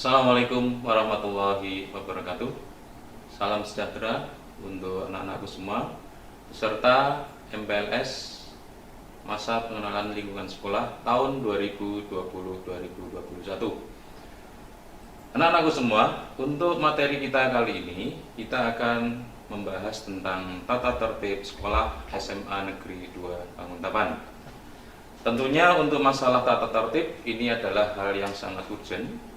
Assalamualaikum warahmatullahi wabarakatuh. Salam sejahtera untuk anak-anakku semua peserta MPLS masa pengenalan lingkungan sekolah tahun 2020-2021. Anak-anakku semua, untuk materi kita kali ini kita akan membahas tentang tata tertib sekolah SMA Negeri 2 Banguntapan. Tentunya untuk masalah tata tertib ini adalah hal yang sangat urgent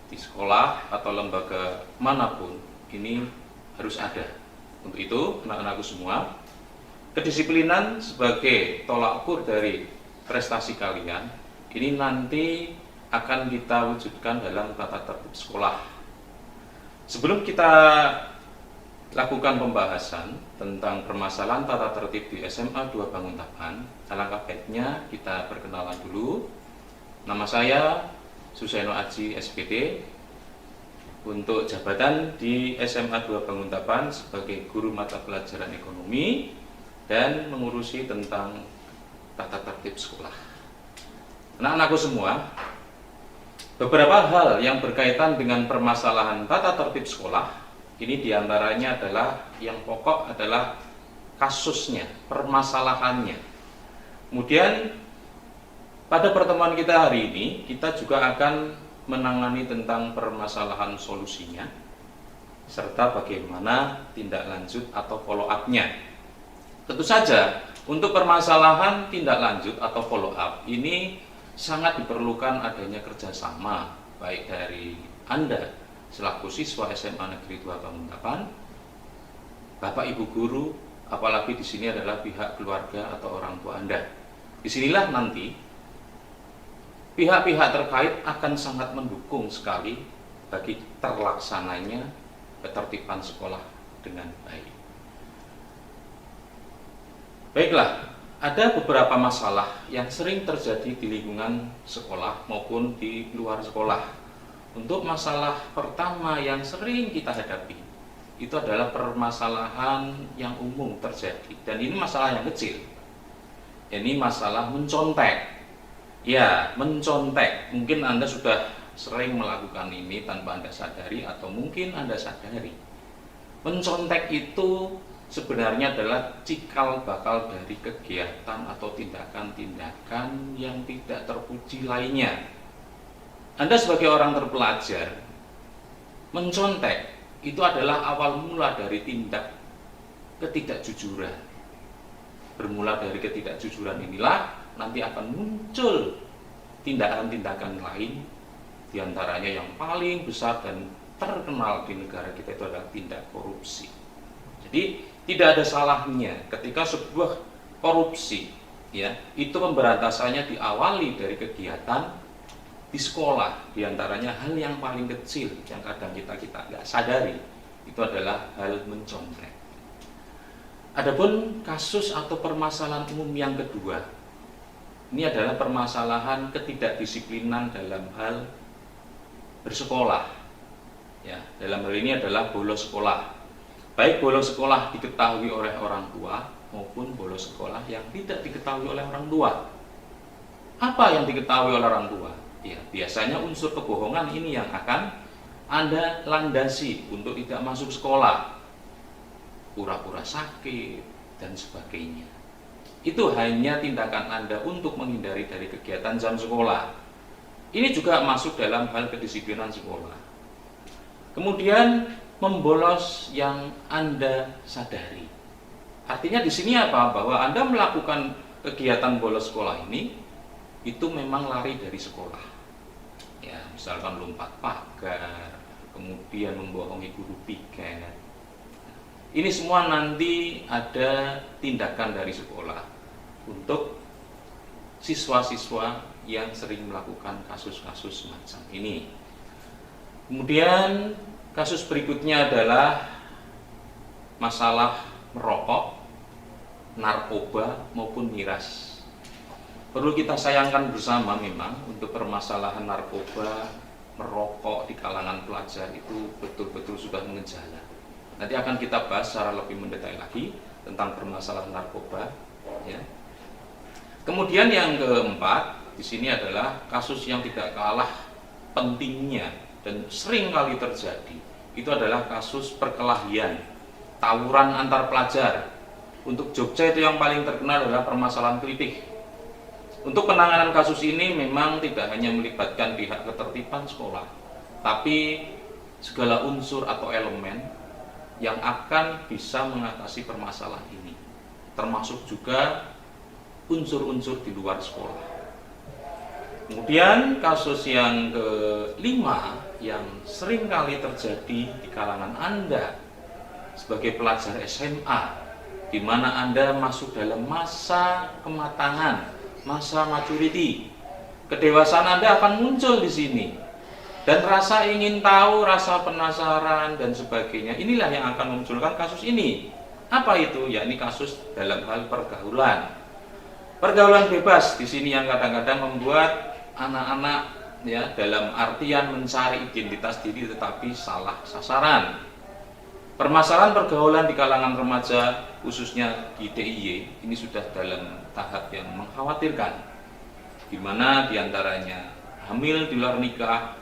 di sekolah atau lembaga manapun, ini harus ada. Untuk itu, anak-anakku semua, kedisiplinan sebagai tolak ukur dari prestasi kalian ini nanti akan kita wujudkan dalam tata tertib sekolah. Sebelum kita lakukan pembahasan tentang permasalahan tata tertib di SMA 2 Banguntapan, alangkah baiknya kita perkenalan dulu. Nama saya Suseno Aji SPD, untuk jabatan di SMA 2 Banguntapan sebagai guru mata pelajaran ekonomi dan mengurusi tentang tata tertib sekolah. Anak-anakku semua, beberapa hal yang berkaitan dengan permasalahan tata tertib sekolah ini diantaranya adalah yang pokok adalah kasusnya, permasalahannya. Kemudian pada pertemuan kita hari ini, kita juga akan menangani tentang permasalahan solusinya, serta bagaimana tindak lanjut atau follow up-nya. Tentu saja, untuk permasalahan tindak lanjut atau follow up, ini sangat diperlukan adanya kerjasama, baik dari Anda, selaku siswa SMA Negeri 2 Banguntapan, Bapak Ibu Guru, apalagi di sini adalah pihak keluarga atau orang tua Anda. Disinilah nanti pihak-pihak terkait akan sangat mendukung sekali bagi terlaksananya ketertiban sekolah dengan baik. Baiklah, ada beberapa masalah yang sering terjadi di lingkungan sekolah maupun di luar sekolah. Untuk masalah pertama yang sering kita hadapi, itu adalah permasalahan yang umum terjadi. Dan ini masalah yang kecil. Ini masalah mencontek. Ya, mencontek. Mungkin Anda sudah sering melakukan ini tanpa Anda sadari atau mungkin Anda sadari. Mencontek itu sebenarnya adalah cikal bakal dari kegiatan atau tindakan-tindakan yang tidak terpuji lainnya. Anda sebagai orang terpelajar, mencontek itu adalah awal mula dari tindak ketidakjujuran. Bermula dari ketidakjujuran inilah nanti akan muncul tindakan-tindakan lain, diantaranya yang paling besar dan terkenal di negara kita itu adalah tindak korupsi. Jadi tidak ada salahnya ketika sebuah korupsi, ya, itu pemberantasannya diawali dari kegiatan di sekolah, diantaranya hal yang paling kecil yang kadang kita nggak sadari itu adalah hal mencontek. Adapun kasus atau permasalahan umum yang kedua, ini adalah permasalahan ketidakdisiplinan dalam hal bersekolah. Ya, dalam hal ini adalah bolos sekolah. Baik bolos sekolah diketahui oleh orang tua maupun bolos sekolah yang tidak diketahui oleh orang tua. Apa yang diketahui oleh orang tua? Ya, biasanya unsur kebohongan ini yang akan Anda landasi untuk tidak masuk sekolah. Pura-pura sakit dan sebagainya. Itu hanya tindakan Anda untuk menghindari dari kegiatan jam sekolah. Ini juga masuk dalam hal kedisiplinan sekolah. Kemudian membolos yang Anda sadari. Artinya di sini apa? Bahwa Anda melakukan kegiatan bolos sekolah ini itu memang lari dari sekolah. Ya, misalkan lompat pagar, kemudian membohongi guru piket. Ini semua nanti ada tindakan dari sekolah untuk siswa-siswa yang sering melakukan kasus-kasus semacam ini. Kemudian kasus berikutnya adalah masalah merokok, narkoba maupun miras. Perlu kita sayangkan bersama memang untuk permasalahan narkoba, merokok di kalangan pelajar itu betul-betul sudah mengejala. Nanti akan kita bahas secara lebih mendetail lagi tentang permasalahan narkoba. Ya. Kemudian yang keempat di sini adalah kasus yang tidak kalah pentingnya dan sering kali terjadi, itu adalah kasus perkelahian, tawuran antar pelajar. Untuk Jogja itu yang paling terkenal adalah permasalahan kelitih. Untuk penanganan kasus ini memang tidak hanya melibatkan pihak ketertiban sekolah, tapi segala unsur atau elemen yang akan bisa mengatasi permasalahan ini, termasuk juga unsur-unsur di luar sekolah. Kemudian kasus yang kelima yang sering kali terjadi di kalangan Anda sebagai pelajar SMA, di mana Anda masuk dalam masa kematangan, masa maturity. Kedewasaan Anda akan muncul di sini. Dan rasa ingin tahu, rasa penasaran dan sebagainya, inilah yang akan memunculkan kasus ini. Apa itu? Ya, ini kasus dalam hal pergaulan. Pergaulan bebas di sini yang kadang-kadang membuat anak-anak ya dalam artian mencari identitas diri tetapi salah sasaran. Permasalahan pergaulan di kalangan remaja khususnya di DIY ini sudah dalam tahap yang mengkhawatirkan, di mana diantaranya hamil di luar nikah,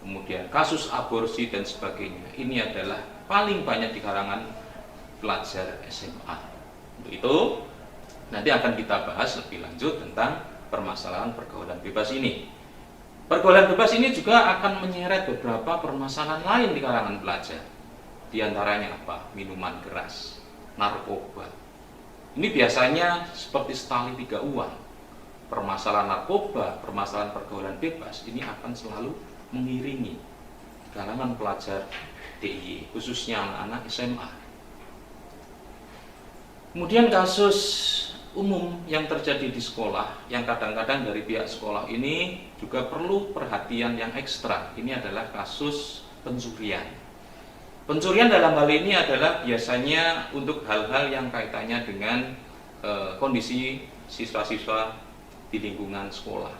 kemudian kasus aborsi dan sebagainya. Ini adalah paling banyak di kalangan pelajar SMA. Untuk itu nanti akan kita bahas lebih lanjut tentang permasalahan pergaulan bebas ini. Pergaulan bebas ini juga akan menyeret beberapa permasalahan lain di kalangan pelajar. Di antaranya apa? Minuman keras, narkoba. Ini biasanya seperti setali tiga uang. Permasalahan narkoba, permasalahan pergaulan bebas ini akan selalu mengiringi kalangan pelajar DIY, khususnya anak-anak SMA. Kemudian kasus umum yang terjadi di sekolah, yang kadang-kadang dari pihak sekolah ini juga perlu perhatian yang ekstra. Ini adalah kasus pencurian. Pencurian dalam hal ini adalah biasanya untuk hal-hal yang kaitannya dengan kondisi siswa-siswa di lingkungan sekolah.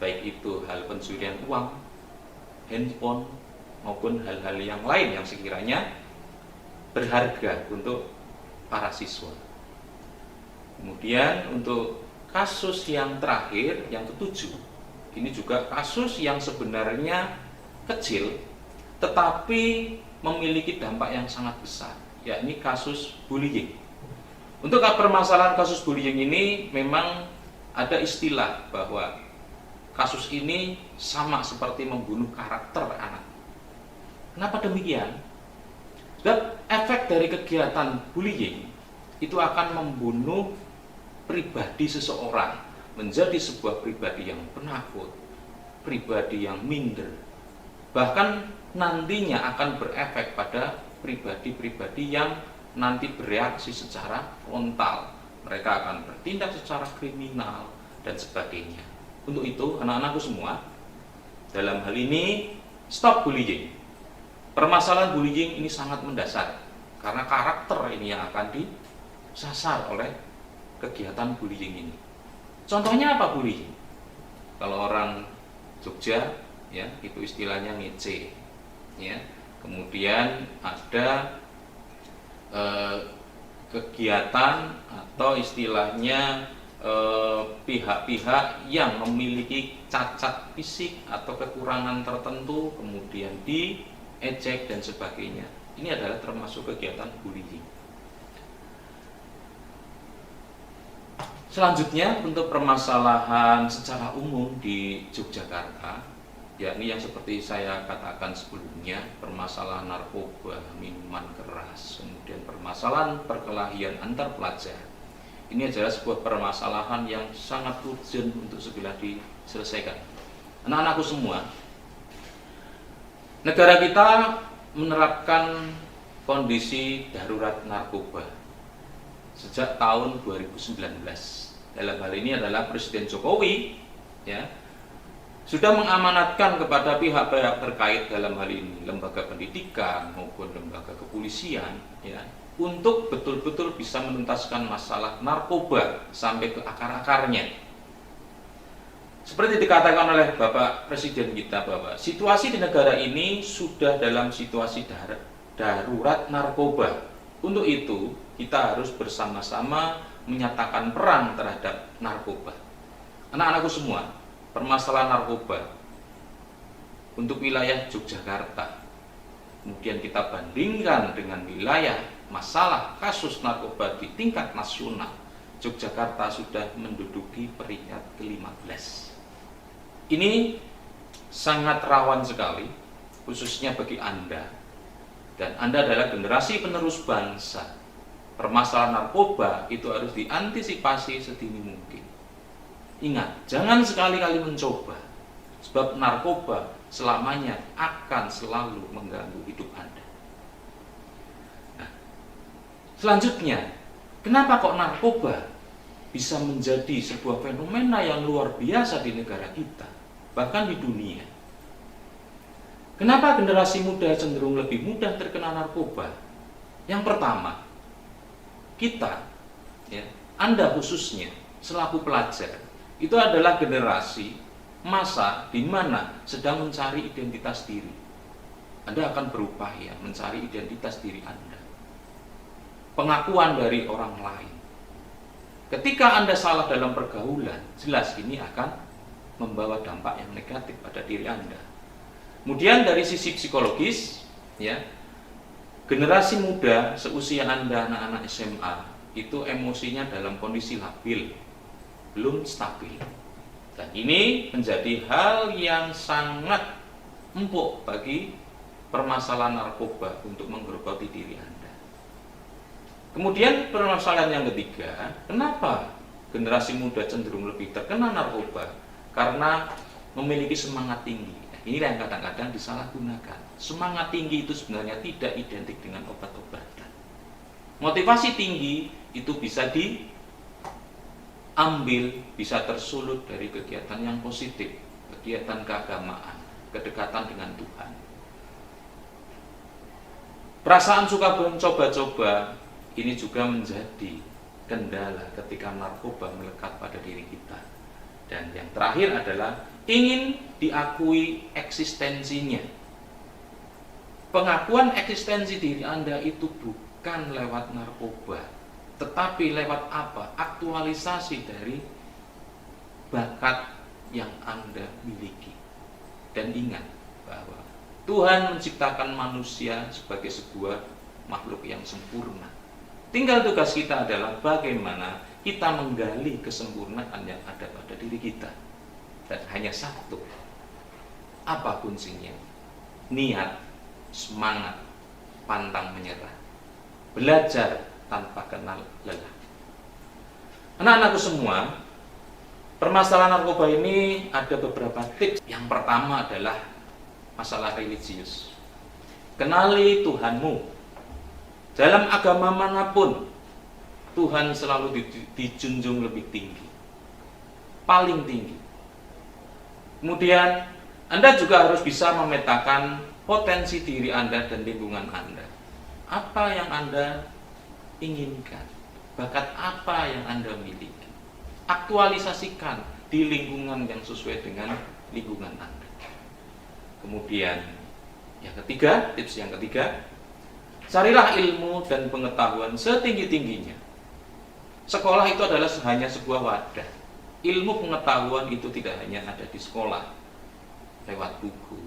Baik itu hal pencurian uang, handphone, maupun hal-hal yang lain yang sekiranya berharga untuk para siswa. Kemudian untuk kasus yang terakhir, yang ketujuh, ini juga kasus yang sebenarnya kecil tetapi memiliki dampak yang sangat besar, yakni kasus bullying. Untuk permasalahan kasus bullying ini memang ada istilah bahwa kasus ini sama seperti membunuh karakter anak. Kenapa demikian? Sebab efek dari kegiatan bullying itu akan membunuh pribadi seseorang menjadi sebuah pribadi yang penakut, pribadi yang minder. Bahkan nantinya akan berefek pada pribadi-pribadi yang nanti bereaksi secara frontal. Mereka akan bertindak secara kriminal dan sebagainya. Untuk itu, anak-anakku semua, dalam hal ini stop bullying. Permasalahan bullying ini sangat mendasar karena karakter ini yang akan disasar oleh kegiatan bullying ini. Contohnya apa bullying? Kalau orang Jogja ya, itu istilahnya ngece. Ya. Kemudian ada kegiatan atau istilahnya pihak-pihak yang memiliki cacat fisik atau kekurangan tertentu kemudian diejek dan sebagainya. Ini adalah termasuk kegiatan bullying. Selanjutnya untuk permasalahan secara umum di Yogyakarta, yakni yang seperti saya katakan sebelumnya, permasalahan narkoba, minuman keras, kemudian permasalahan perkelahian antar pelajar. Ini adalah sebuah permasalahan yang sangat urgent untuk segera diselesaikan. Anak-anakku semua, negara kita menerapkan kondisi darurat narkoba sejak tahun 2019. Dalam hal ini adalah Presiden Jokowi ya, sudah mengamanatkan kepada pihak-pihak terkait dalam hal ini lembaga pendidikan maupun lembaga kepolisian ya, untuk betul-betul bisa menuntaskan masalah narkoba sampai ke akar-akarnya. Seperti dikatakan oleh Bapak Presiden kita bahwa situasi di negara ini sudah dalam situasi darurat narkoba. Untuk itu kita harus bersama-sama menyatakan perang terhadap narkoba. Anak-anakku semua, permasalahan narkoba untuk wilayah Yogyakarta, kemudian kita bandingkan dengan wilayah masalah kasus narkoba di tingkat nasional, Yogyakarta sudah menduduki peringkat ke-15. Ini sangat rawan sekali, khususnya bagi Anda. Dan Anda adalah generasi penerus bangsa. Permasalahan narkoba itu harus diantisipasi sedini mungkin. Ingat, jangan sekali-kali mencoba, sebab narkoba selamanya akan selalu mengganggu hidup Anda. Nah, selanjutnya, kenapa kok narkoba bisa menjadi sebuah fenomena yang luar biasa di negara kita, bahkan di dunia? Kenapa generasi muda cenderung lebih mudah terkena narkoba? Yang pertama, kita, ya, Anda khususnya selaku pelajar, itu adalah generasi masa di mana sedang mencari identitas diri. Anda akan berupaya mencari identitas diri Anda, pengakuan dari orang lain. Ketika Anda salah dalam pergaulan, jelas ini akan membawa dampak yang negatif pada diri Anda. Kemudian dari sisi psikologis, ya, generasi muda seusia Anda, anak-anak SMA, itu emosinya dalam kondisi labil, belum stabil. Dan ini menjadi hal yang sangat empuk bagi permasalahan narkoba untuk menggerogoti diri Anda. Kemudian permasalahan yang ketiga, kenapa generasi muda cenderung lebih terkena narkoba? Karena memiliki semangat tinggi. Inilah yang kadang-kadang disalahgunakan. Semangat tinggi itu sebenarnya tidak identik dengan obat-obatan. Motivasi tinggi itu bisa diambil, bisa tersulut dari kegiatan yang positif, kegiatan keagamaan, kedekatan dengan Tuhan. Perasaan suka mencoba-coba ini juga menjadi kendala ketika narkoba melekat pada diri kita. Dan yang terakhir adalah ingin diakui eksistensinya. Pengakuan eksistensi diri Anda itu bukan lewat narkoba, tetapi lewat apa? Aktualisasi dari bakat yang Anda miliki. Dan ingat bahwa Tuhan menciptakan manusia sebagai sebuah makhluk yang sempurna. Tinggal tugas kita adalah bagaimana kita menggali kesempurnaan yang ada pada diri kita. Dan hanya satu, apa kuncinya? Niat, semangat, pantang menyerah, belajar tanpa kenal lelah. Anak-anakku semua, permasalahan narkoba ini ada beberapa tips. Yang pertama adalah masalah religius. Kenali Tuhanmu. Dalam agama manapun, Tuhan selalu dijunjung lebih tinggi, paling tinggi. Kemudian Anda juga harus bisa memetakan potensi diri Anda dan lingkungan Anda. Apa yang Anda inginkan? Bakat apa yang Anda miliki? Aktualisasikan di lingkungan yang sesuai dengan lingkungan Anda. Kemudian yang ketiga, tips yang ketiga, carilah ilmu dan pengetahuan setinggi-tingginya. Sekolah itu adalah hanya sebuah wadah. Ilmu pengetahuan itu tidak hanya ada di sekolah, lewat buku,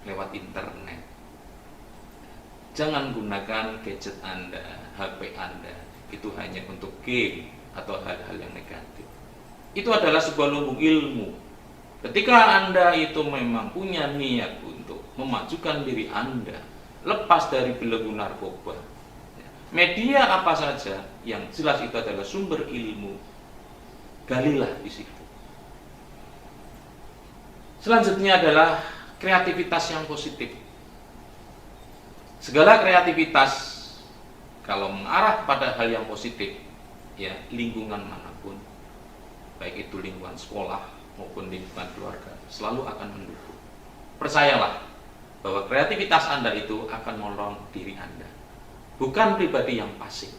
lewat internet. Jangan gunakan gadget Anda, HP Anda, itu hanya untuk game atau hal-hal yang negatif. Itu adalah sebuah lumbung ilmu. Ketika Anda itu memang punya niat untuk memajukan diri Anda, lepas dari belenggu narkoba, media apa saja yang jelas itu adalah sumber ilmu, galilah di situ. Selanjutnya adalah kreativitas yang positif. Segala kreativitas kalau mengarah pada hal yang positif, ya, lingkungan manapun, baik itu lingkungan sekolah maupun lingkungan keluarga, selalu akan mendukung. Percayalah bahwa kreativitas Anda itu akan menolong diri Anda, bukan pribadi yang pasif.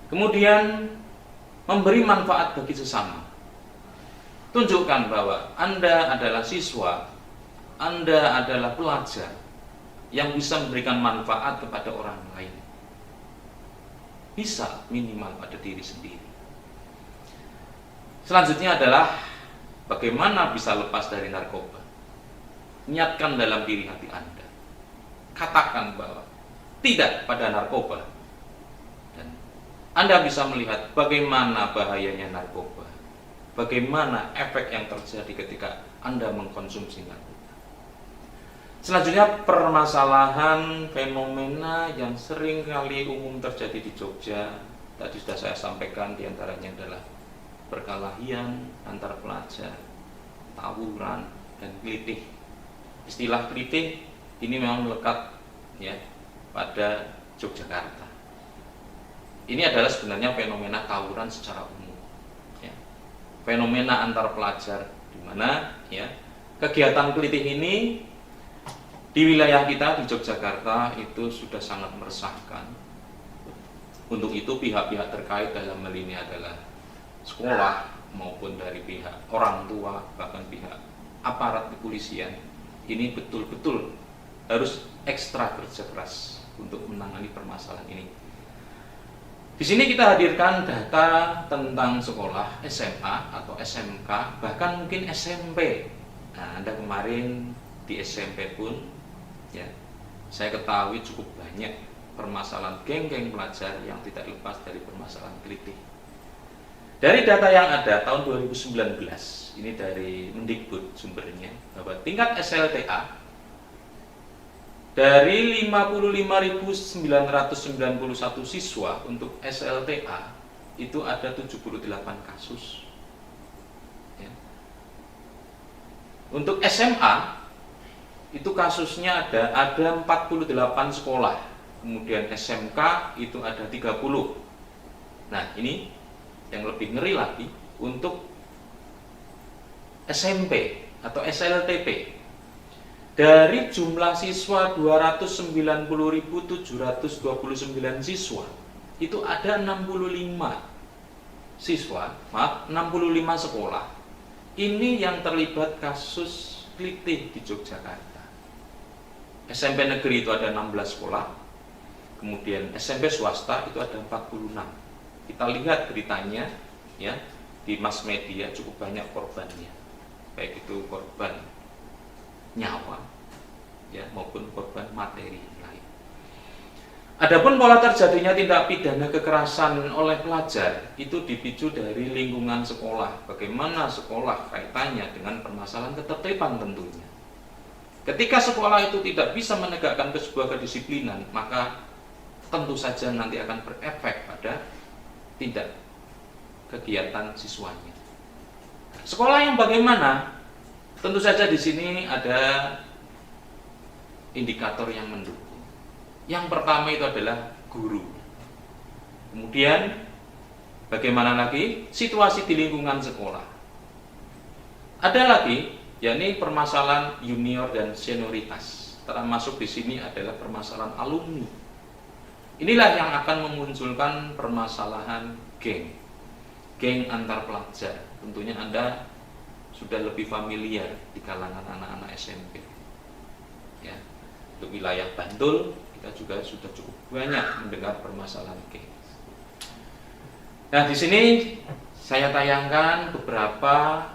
Kemudian memberi manfaat bagi sesama. Tunjukkan bahwa Anda adalah siswa, Anda adalah pelajar yang bisa memberikan manfaat kepada orang lain. Bisa minimal pada diri sendiri. Selanjutnya adalah bagaimana bisa lepas dari narkoba. niatkan dalam diri hati Anda. Katakan bahwa tidak pada narkoba. Dan Anda bisa melihat bagaimana bahayanya narkoba. Bagaimana efek yang terjadi ketika Anda mengkonsumsi narkoba. Selanjutnya, permasalahan fenomena yang sering kali umum terjadi di Jogja. Tadi sudah saya sampaikan, diantaranya adalah perkelahian antar pelajar, tawuran, dan kelitih. Istilah kelitih ini memang melekat ya pada Yogyakarta. Ini adalah sebenarnya fenomena tawuran secara umum, ya. Fenomena antar pelajar, di mana ya kegiatan kelitih ini di wilayah kita di Yogyakarta itu sudah sangat meresahkan. Untuk itu pihak-pihak terkait dalam hal ini adalah sekolah maupun dari pihak orang tua, bahkan pihak aparat kepolisian, ini betul-betul harus ekstra kerja keras untuk menangani permasalahan ini. Di sini kita hadirkan data tentang sekolah SMA atau SMK, bahkan mungkin SMP. Nah, Anda kemarin di SMP pun, ya, saya ketahui cukup banyak permasalahan geng-geng pelajar yang tidak lepas dari permasalahan kelitih. Dari data yang ada tahun 2019, ini dari Mendikbud sumbernya, bahwa tingkat SLTA dari 55.991 siswa untuk SLTA itu ada 78 kasus. Ya. Untuk SMA itu kasusnya ada 48 sekolah, kemudian SMK itu ada 30. Nah, ini yang lebih ngeri lagi untuk SMP atau SLTP. Dari jumlah siswa 290.729 siswa, itu ada 65 sekolah. Ini yang terlibat kasus kelitih di Yogyakarta. SMP negeri itu ada 16 sekolah, kemudian SMP swasta itu ada 46. Kita lihat beritanya ya di mass media, cukup banyak korbannya, baik itu korban nyawa ya maupun korban materi lain. Adapun pola terjadinya tindak pidana kekerasan oleh pelajar itu dipicu dari lingkungan sekolah. Bagaimana sekolah kaitannya dengan permasalahan ketertiban tentunya. Ketika sekolah itu tidak bisa menegakkan sebuah kedisiplinan, maka tentu saja nanti akan berefek pada tindak kegiatan siswanya. Sekolah yang bagaimana? Tentu saja di sini ada indikator yang mendukung. Yang pertama itu adalah guru. Kemudian bagaimana lagi? Situasi di lingkungan sekolah. Ada lagi, yakni permasalahan junior dan senioritas. Termasuk di sini adalah permasalahan alumni. Inilah yang akan memunculkan permasalahan geng antar pelajar. Tentunya Anda sudah lebih familiar di kalangan anak-anak SMP. Ya, untuk wilayah Bantul kita juga sudah cukup banyak mendengar permasalahan geng. Nah, di sini saya tayangkan beberapa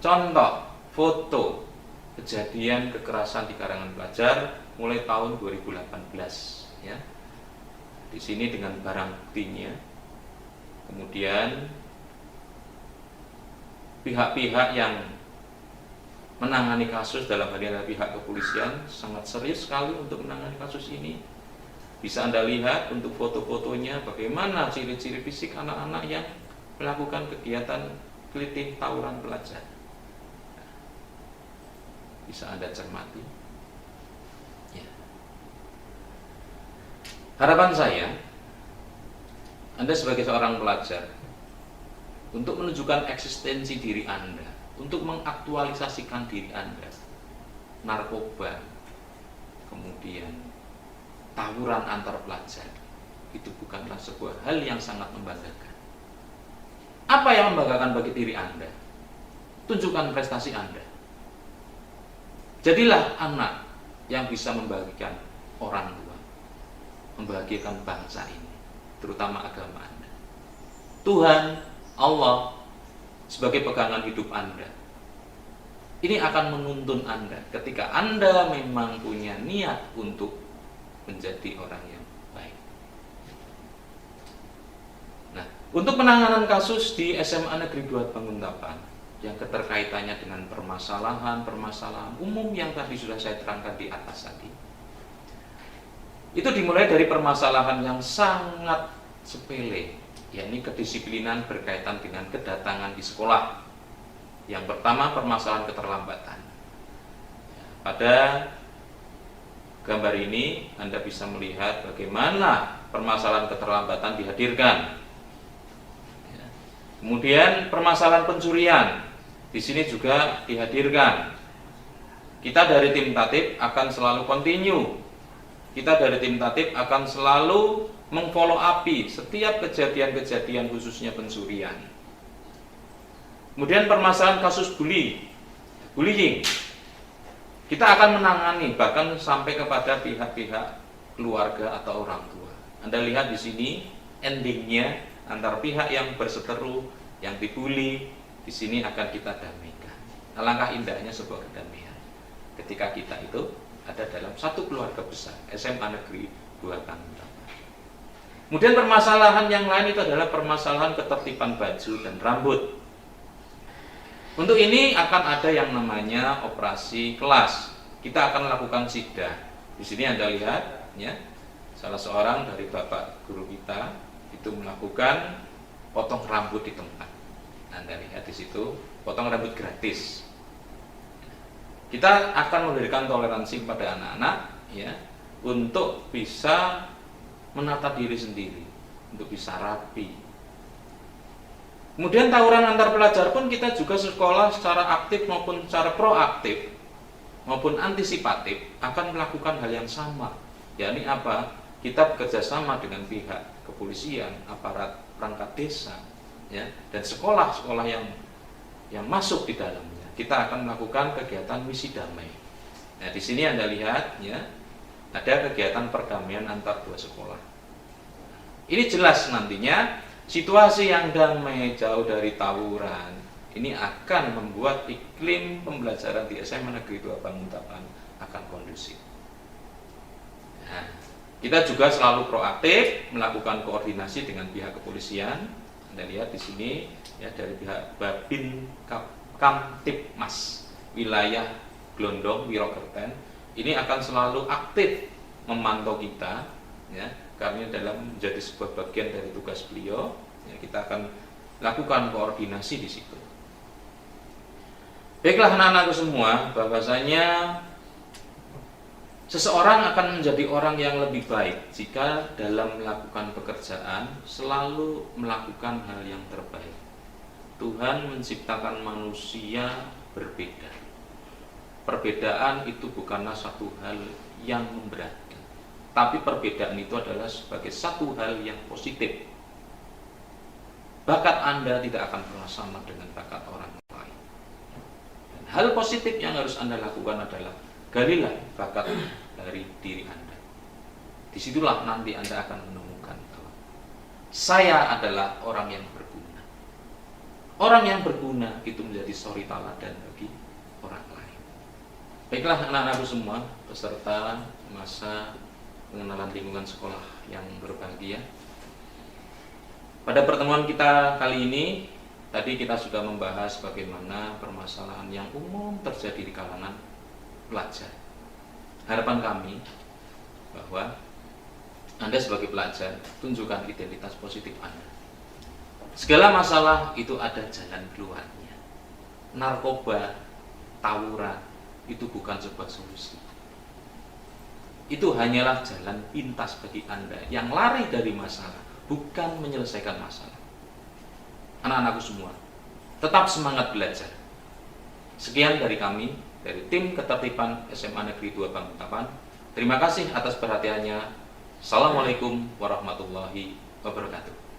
contoh foto kejadian kekerasan di kalangan pelajar mulai tahun 2018. Ya, di sini dengan barang buktinya. Kemudian pihak-pihak yang menangani kasus dalam hal ini pihak kepolisian sangat serius sekali untuk menangani kasus ini. Bisa Anda lihat untuk foto-fotonya bagaimana ciri-ciri fisik anak-anak yang melakukan kegiatan kelitih tawuran pelajar. Bisa Anda cermati. Ya. Harapan saya, Anda sebagai seorang pelajar, untuk menunjukkan eksistensi diri Anda, untuk mengaktualisasikan diri Anda, narkoba, kemudian tawuran antar pelajar, itu bukanlah sebuah hal yang sangat membanggakan. Apa yang membanggakan bagi diri Anda? Tunjukkan prestasi Anda. Jadilah anak yang bisa membahagiakan orang tua, membahagiakan bangsa ini, terutama agama Anda. Tuhan Allah sebagai pegangan hidup Anda. Ini akan menuntun Anda ketika Anda memang punya niat untuk menjadi orang yang baik. Nah, untuk penanganan kasus di SMA Negeri 2 Banguntapan yang keterkaitannya dengan permasalahan umum yang tadi sudah saya terangkan di atas tadi, itu dimulai dari permasalahan yang sangat sepele, yakni kedisiplinan berkaitan dengan kedatangan di sekolah. Yang pertama, permasalahan keterlambatan. Pada gambar ini Anda bisa melihat bagaimana permasalahan keterlambatan dihadirkan. Kemudian permasalahan pencurian di sini juga dihadirkan. Kita dari tim tatip akan selalu continue. Kita dari tim tatip akan selalu mengfollow upi setiap kejadian-kejadian khususnya pencurian. Kemudian permasalahan kasus bullying. Kita akan menangani bahkan sampai kepada pihak-pihak keluarga atau orang tua. Anda lihat di sini endingnya antara pihak yang berseteru, yang dibully, di sini akan kita damaikan. Alangkah indahnya sebuah kedamaian ketika kita itu ada dalam satu keluarga besar, SMA Negeri 2 Banguntapan. Kemudian permasalahan yang lain itu adalah permasalahan ketertiban baju dan rambut. Untuk ini akan ada yang namanya operasi kelas. Kita akan melakukan sidah. Di sini Anda lihat, ya, salah seorang dari bapak guru kita itu melakukan potong rambut di tempat. Anda lihat di situ, potong rambut gratis. Kita akan memberikan toleransi kepada anak-anak, ya, untuk bisa menata diri sendiri, untuk bisa rapi. Kemudian tawuran antar pelajar pun kita juga sekolah secara aktif maupun secara proaktif maupun antisipatif akan melakukan hal yang sama. Yakni apa? Kita bekerja sama dengan pihak kepolisian, aparat perangkat desa, ya, dan sekolah-sekolah yang masuk di dalamnya. Kita akan melakukan kegiatan misi damai. Nah, di sini Anda lihat, ya, ada kegiatan perdamaian antar dua sekolah. Ini jelas nantinya situasi yang damai jauh dari tawuran ini akan membuat iklim pembelajaran di SMA Negeri 2 Banguntapan akan kondusif. Nah, kita juga selalu proaktif melakukan koordinasi dengan pihak kepolisian. Anda lihat di sini, ya, dari pihak Babin Kamtipmas wilayah Glondong Wirokerten ini akan selalu aktif memantau kita, ya, karena dalam menjadi sebuah bagian dari tugas beliau, ya, kita akan lakukan koordinasi di situ. Baiklah anak-anakku semua, bahwasanya seseorang akan menjadi orang yang lebih baik jika dalam melakukan pekerjaan selalu melakukan hal yang terbaik. Tuhan menciptakan manusia berbeda. Perbedaan itu bukanlah satu hal yang memberatkan, tapi perbedaan itu adalah sebagai satu hal yang positif. Bakat Anda tidak akan pernah sama dengan bakat orang lain. Dan hal positif yang harus Anda lakukan adalah galilah bakat dari diri Anda. Disitulah nanti Anda akan menemukan bahwa saya adalah orang yang berguna. Orang yang berguna itu menjadi suri teladan bagi orang lain. Baiklah anak-anakku semua, peserta masa pengenalan lingkungan sekolah yang berbahagia. Pada pertemuan kita kali ini, tadi kita sudah membahas bagaimana permasalahan yang umum terjadi di kalangan pelajar. Harapan kami bahwa Anda sebagai pelajar tunjukkan identitas positif Anda. Segala masalah itu ada jalan keluarnya. Narkoba, tawuran itu bukan sebuah solusi. Itu hanyalah jalan pintas bagi Anda yang lari dari masalah, bukan menyelesaikan masalah. Anak-anakku semua, tetap semangat belajar. Sekian dari kami, dari tim ketertiban SMA Negeri 2 Banguntapan. Terima kasih atas perhatiannya. Assalamualaikum warahmatullahi wabarakatuh.